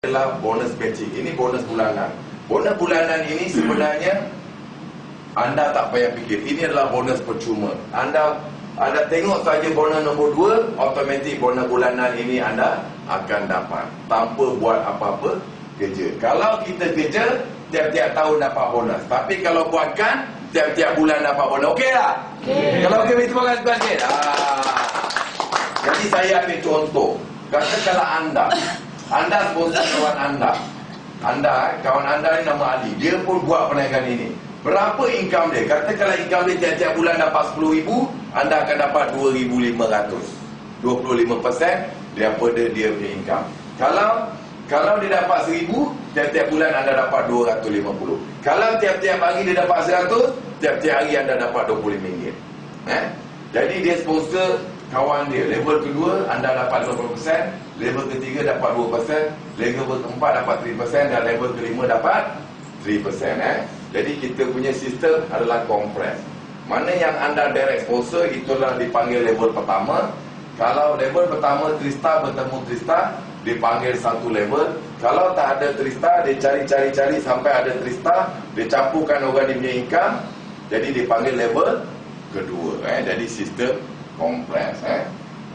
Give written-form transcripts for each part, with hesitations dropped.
adalah bonus batching. Ini bonus bulanan. Bonus bulanan ini sebenarnya anda tak payah fikir. Ini adalah bonus percuma. Anda tengok saja bonus nombor 2, automatik bonus bulanan ini anda akan dapat tanpa buat apa-apa kerja. Kalau kita kerja, tiap-tiap tahun dapat bonus. Tapi kalau buatkan, tiap-tiap bulan dapat bonus. Okey tak? Okay. Kalau okey, beri terima kasih sikit. Jadi saya ambil contoh. Katakanlah anda sponsor kawan anda, kawan anda ni nama Ali. Dia pun buat perniagaan ini. Berapa income dia? Katakanlah income dia tiap-tiap bulan dapat 10,000, anda akan dapat 2,500. 25% daripada dia punya income. Kalau dia dapat 1,000, tiap-tiap bulan anda dapat 250. Kalau tiap-tiap hari dia dapat 100, tiap-tiap hari anda dapat RM25. Jadi dia sponsor kawan dia. Level kedua anda dapat 50%, level ketiga dapat 2%, level keempat dapat 3%, dan level kelima dapat 3%. Jadi kita punya sistem adalah kompres. Mana yang anda direct sponsor, itulah dipanggil level pertama. Kalau level pertama Trista bertemu Trista, dipanggil satu level. Kalau tak ada Trista, dia cari sampai ada Trista, dia campurkan orang dia punya income, jadi dipanggil level kedua. Jadi sistem kompleks.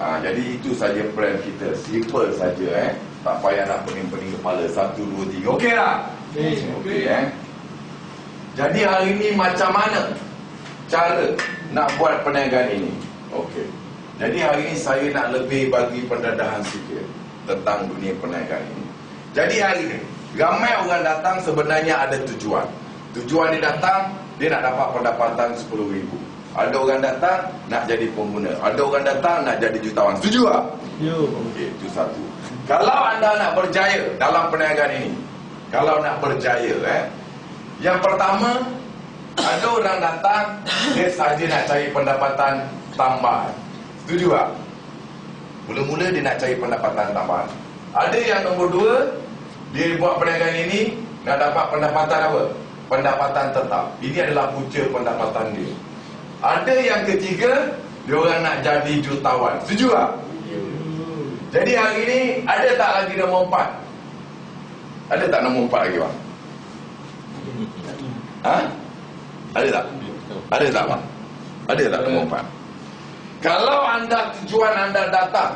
Jadi itu saja plan kita. Simple saja. Tak payah nak pening-pening kepala. 1, 2, 3. Okey tak? Okey. Jadi hari ini macam mana cara nak buat perniagaan ini? Okey. Jadi hari ini saya nak lebih bagi pendedahan sikit tentang dunia perniagaan ini. Jadi hari ini ramai orang datang sebenarnya ada tujuan. Tujuan dia datang, dia nak dapat pendapatan 10,000. Ada orang datang nak jadi pengguna. Ada orang datang nak jadi jutawan. Setuju tak? Ya. Okey, itu satu. Kalau anda nak berjaya dalam perniagaan ini, kalau nak berjaya, yang pertama, ada orang datang, dia saja nak cari pendapatan tambahan. Setuju tak? Mula-mula dia nak cari pendapatan tambahan. Ada yang nombor 2, dia buat perniagaan ini nak dapat pendapatan apa? Pendapatan tetap. Ini adalah punca pendapatan dia. Ada yang ketiga, dia orang nak jadi jutawan. Setuju tak? Jadi hari ini ada tak lagi nombor 4? Ada tak nombor 4 lagi bang? Ada tak? Ada tak bang? Ada tak nombor 4? Kalau tujuan anda datang,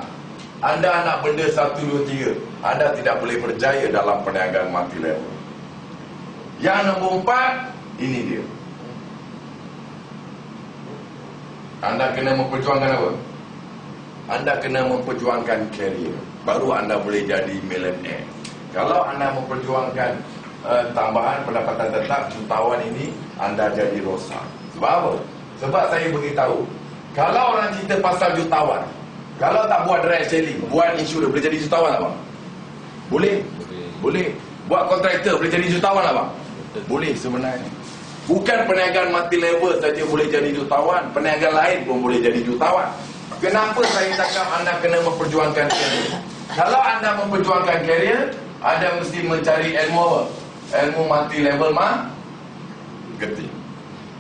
anda nak benda 1, 2, 3, anda tidak boleh berjaya dalam perniagaan multi level. Yang nombor 4, ini dia. Anda kena memperjuangkan apa? Anda kena memperjuangkan career. Baru anda boleh jadi millionaire. Kalau anda memperjuangkan tambahan pendapatan tetap, jutawan ini, anda jadi rosak. Sebab apa? Sebab saya beritahu, kalau orang cerita pasal jutawan, kalau tak buat direct selling, buat insurans, boleh jadi jutawan tak bang? Boleh. Buat kontraktor, boleh jadi jutawan tak bang? Boleh sebenarnya. Bukan perniagaan multi level saja boleh jadi jutawan, perniagaan lain pun boleh jadi jutawan. Kenapa saya cakap anda kena memperjuangkan career? Kalau anda memperjuangkan career, anda mesti mencari ilmu multi level marketing.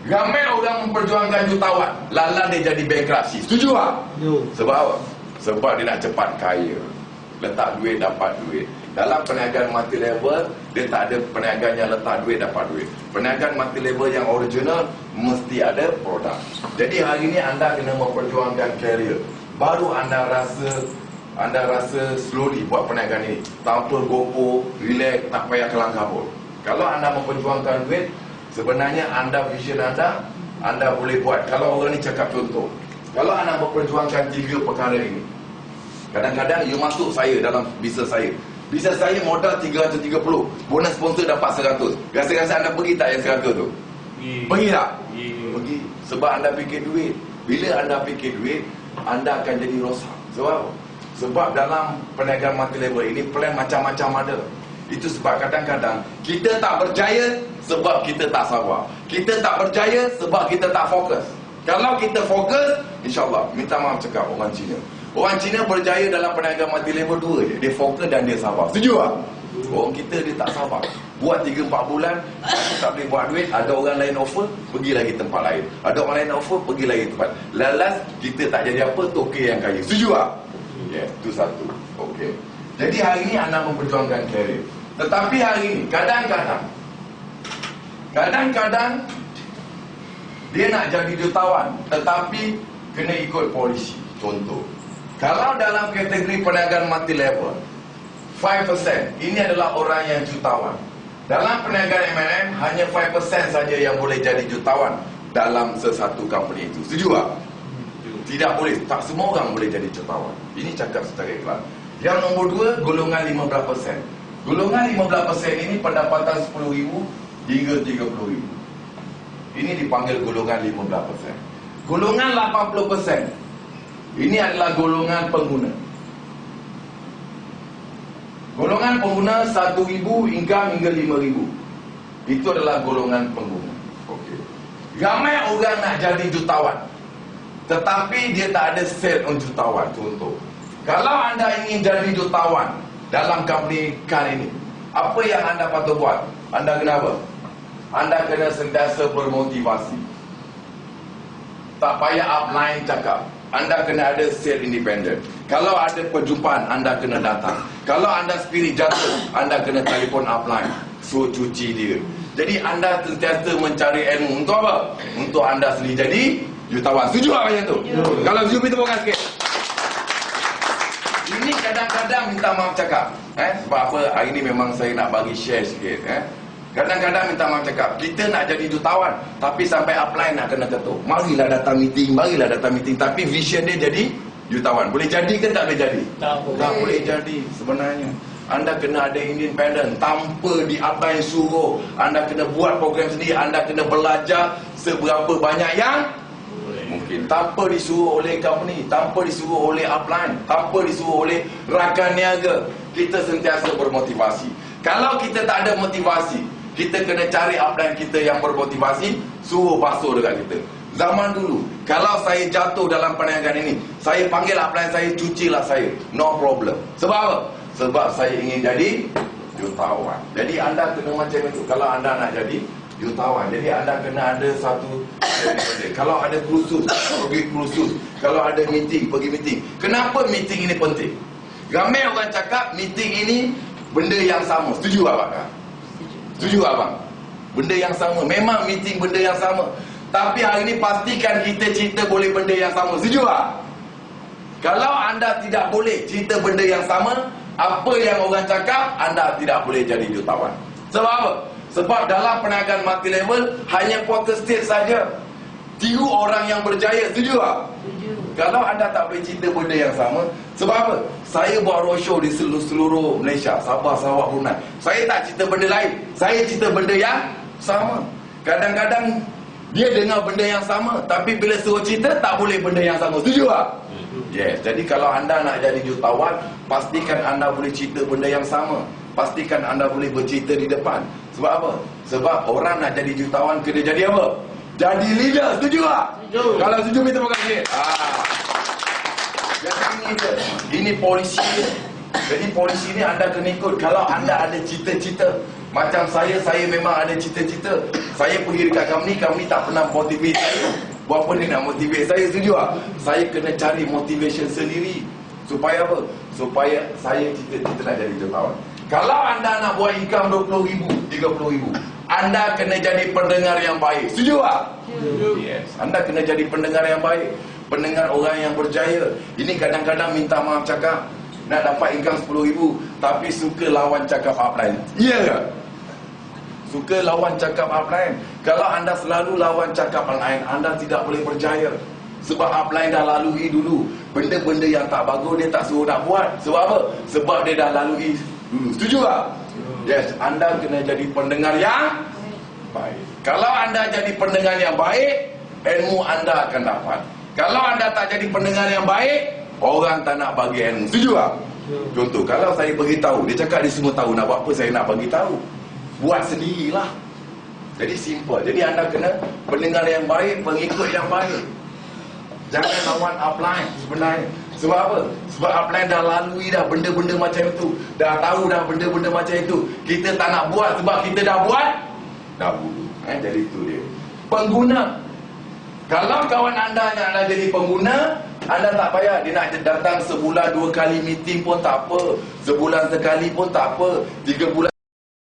Ramai orang memperjuangkan jutawan, lala dia jadi bankruptcy. Setuju tak? Sebab apa? Sebab dia nak cepat kaya. Letak duit, dapat duit. Dalam perniagaan multi level, dia tak ada perniagaan yang letak duit, dapat duit. Perniagaan multi level yang original, mesti ada produk. Jadi hari ini anda kena memperjuangkan career. Baru anda rasa slowly buat perniagaan ini. Tanpa gopoh, relax, tak payah kelang kabut. Kalau anda memperjuangkan duit, sebenarnya vision anda boleh buat. Kalau orang ni cakap contoh, kalau anda memperjuangkan 3 perkara ini, kadang-kadang you masuk saya dalam bisnes saya. Bisnes saya modal 330, bonus sponsor dapat 100. Rasa-rasa anda pergi tak yang 100 tu? Pergi tak? Pergi. Sebab anda fikir duit. Bila anda fikir duit, anda akan jadi rosak. Sebab Sebab dalam perniagaan multi level ini plan macam-macam ada. Itu sebab kadang-kadang kita tak berjaya sebab kita tak sabar. Kita tak berjaya sebab kita tak fokus. Kalau kita fokus, insyaAllah, minta maaf cakap orang Cina. Orang Cina berjaya dalam perniagaan multi level 2 je. Dia fokus dan dia sabar. Setuju tak? Orang kita dia tak sabar. Buat 3-4 bulan, tak boleh buat duit. Ada orang lain offer, pergi lagi tempat lain. Ada orang lain offer, pergi lagi tempat. Lalas kita tak jadi apa, toke yang kaya. Setuju tak? Ya, itu satu. Okey. Jadi hari ini anda memperjuangkan karier. Tetapi hari ini kadang-kadang dia nak jadi jutawan, tetapi kena ikut polisi. Contoh, kalau dalam kategori perniagaan multi level 5% ini adalah orang yang jutawan. Dalam perniagaan MLM hanya 5% saja yang boleh jadi jutawan dalam sesuatu company itu. Setuju tak? Tidak boleh. Tak semua orang boleh jadi jutawan. Ini cakap secara ikhlas. Yang nombor 2, golongan 15%. Golongan 15% ini pendapatan 10,000 hingga 30,000. Ini dipanggil golongan 15%. Golongan 80% ini adalah golongan pengguna. Golongan pengguna 1,000 hingga 5,000. Itu adalah golongan pengguna. Okey. Ramai orang nak jadi jutawan, tetapi dia tak ada sale on jutawan. Contoh, kalau anda ingin jadi jutawan dalam company kan ini, apa yang anda patut buat? Anda kena apa? Anda kena sentiasa bermotivasi. Tak payah upline cakap. Anda kena ada sale independent. Kalau ada perjumpaan, anda kena datang. Kalau anda spirit jatuh, anda kena telefon upline, suruh cuci dia. Jadi anda sentiasa mencari ilmu. Untuk apa? Untuk anda sendiri jadi jutawan. Setuju tak macam tu? Kalau setuju, kita bukan sikit. Ini kadang-kadang minta maaf cakap. Sebab apa? Hari ni memang saya nak bagi share sikit. Kadang-kadang minta maaf cakap, kita nak jadi jutawan, tapi sampai upline nak kena ketuk. Marilah datang meeting, tapi vision dia jadi jutawan. Boleh jadi ke tak boleh jadi? Tak boleh jadi sebenarnya. Anda kena ada independent, tanpa di upline suruh. Anda kena buat program sendiri, anda kena belajar seberapa banyak yang mungkin. Tanpa disuruh oleh company, tanpa disuruh oleh upline, tanpa disuruh oleh rakan niaga. Kita sentiasa bermotivasi. Kalau kita tak ada motivasi, kita kena cari upline kita yang bermotivasi, suruh basuh dekat kita. Zaman dulu, kalau saya jatuh dalam perniagaan ini, saya panggil upline saya, cucilah saya. No problem. Sebab apa? Sebab saya ingin jadi jutawan. Jadi anda kena macam itu. Kalau anda nak jadi jutawan, jadi anda kena ada satu. Kalau ada kursus, pergi kursus. Kalau ada meeting, pergi meeting. Kenapa meeting ini penting? Ramai orang cakap meeting ini benda yang sama. Setuju tak? Setuju abang? Benda yang sama. Memang meeting benda yang sama. Tapi hari ini pastikan kita cerita boleh benda yang sama. Setuju tak? Kalau anda tidak boleh cerita benda yang sama, apa yang orang cakap, anda tidak boleh jadi jutawan. Sebab apa? Sebab dalam perniagaan multi level hanya quarter state saja. Tiru orang yang berjaya. Setuju tak? Setuju. Kalau anda tak boleh cerita benda yang sama, sebab apa? Saya buat roadshow di seluruh Malaysia, Sabah, Sarawak, Brunei. Saya tak cerita benda lain, saya cerita benda yang sama. Kadang-kadang dia dengar benda yang sama, tapi bila suruh cerita tak boleh benda yang sama. Setuju tak? Yes. Jadi kalau anda nak jadi jutawan, pastikan anda boleh cerita benda yang sama. Pastikan anda boleh bercerita di depan. Sebab apa? Sebab orang nak jadi jutawan kena jadi apa? Jadi leader. Setuju tak? Setuju. Kalau setuju, kita bukan sikit. Ini polisi. Jadi polisi ni anda kena ikut. Kalau anda ada cita-cita, macam saya memang ada cita-cita. Saya pergi dekat company tak pernah motivate saya. Buat apa dia nak motivate saya? Setuju tak? Saya kena cari motivation sendiri. Supaya apa? Supaya saya cita-cita nak jadi jutawan. Kalau anda nak buat income 20,000, 30,000, anda kena jadi pendengar yang baik. Setuju tak? Yes. Anda kena jadi pendengar yang baik. Pendengar orang yang berjaya. Ini kadang-kadang minta maaf cakap, nak dapat income 10,000, tapi suka lawan cakap upline. Ya ke? Suka lawan cakap upline. Kalau anda selalu lawan cakap upline, anda tidak boleh berjaya. Sebab upline dah lalui dulu. Benda-benda yang tak bagus dia tak suruh nak buat. Sebab apa? Sebab dia dah lalui dulu. Setuju tak? Yes. Anda kena jadi pendengar yang baik. Kalau anda jadi pendengar yang baik, ilmu anda akan dapat. Kalau anda tak jadi pendengar yang baik, orang tak nak bagi ilmu. Setuju tak? Contoh, kalau saya beritahu, dia cakap dia semua tahu, nak buat apa saya nak bagi tahu? Buat sendirilah. Jadi simple. Jadi anda kena pendengar yang baik, pengikut yang baik. Jangan lawan upline sebenarnya. Sebab apa? Sebab upline dah lalui dah benda-benda macam itu. Dah tahu dah benda-benda macam itu. Kita tak nak buat sebab kita dah buat dahulu. Jadi itu dia. Pengguna. Kalau kawan anda nak jadi pengguna, Anda tak payah. Dia nak datang sebulan 2 kali meeting pun tak apa. Sebulan sekali pun tak apa. 3 bulan